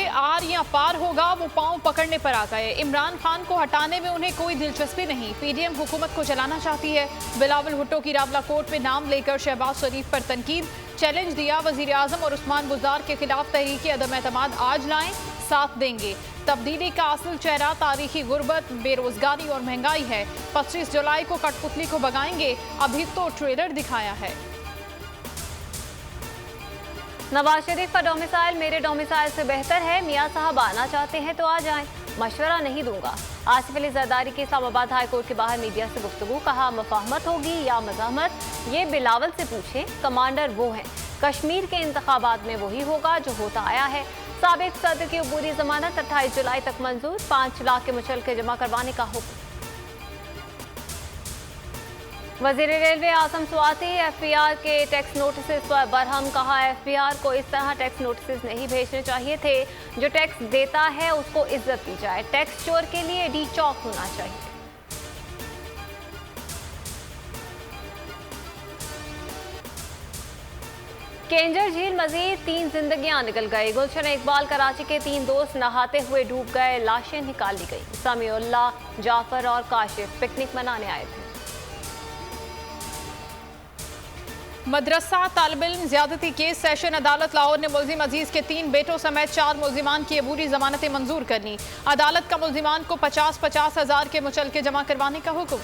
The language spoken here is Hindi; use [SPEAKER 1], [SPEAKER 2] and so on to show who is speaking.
[SPEAKER 1] आर या पार होगा, वो पांव पकड़ने पर आ गए। इमरान खान को हटाने में उन्हें कोई दिलचस्पी नहीं। पीडीएम हुकूमत को चलाना चाहती है। बिलावल भुट्टो की रावलाकोट में नाम लेकर शहबाज शरीफ पर तनकीद। चैलेंज दिया, वजीर आजम और उस्मान बुज़दार के खिलाफ तहरीक अदम एतमाद आज लाएं, साथ देंगे। तब्दीली का असल चेहरा तारीखी गुर्बत, बेरोजगारी और महंगाई है। 25 जुलाई को कठपुतली को भगाएंगे, अभी तो ट्रेलर दिखाया है।
[SPEAKER 2] नवाज शरीफ का डोमिसाइल मेरे डोमिसाइल से बेहतर है। मियां साहब आना चाहते हैं तो आ जाएं, मशवरा नहीं दूंगा। आसिफ अली जरदारी की इस्लामाबाद हाई कोर्ट के बाहर मीडिया से गुफ्तगू। कहा, मुफाहमत होगी या मज़ाहमत, ये बिलावल से पूछें, कमांडर वो हैं। कश्मीर के इंतखाबात में वही होगा जो होता आया है। साबिक सदर की अबूरी जमानत 28 जुलाई तक मंजूर। 5 लाख के मुचलके जमा करवाने का हुक्म। वजीर रेलवे आसम स्वाति एफबीआर के टैक्स नोटिस पर बरहम। कहा, एफबीआर को इस तरह टैक्स नोटिस नहीं भेजने चाहिए थे। जो टैक्स देता है उसको इज्जत दी जाए। टैक्स चोर के लिए डी चौक होना चाहिए। केंजर झील मजीद 3 जिंदगियां निकल गई। गुलशन इकबाल कराची के 3 दोस्त नहाते हुए डूब गए, लाशें निकाल ली गई। समीउल्लाह, जाफर और काशिफ पिकनिक मनाने आए थे।
[SPEAKER 1] मदरसा तालिब इल्म ज्यादती केस सेशन अदालत लाहौर ने मुल्जिम अजीज के 3 बेटों समेत 4 मुल्जिमान की अबूरी जमानतें मंजूर करनी। अदालत का मुल्जिमान को 50-50 हज़ार के मुचलके जमा करवाने का हुक्म।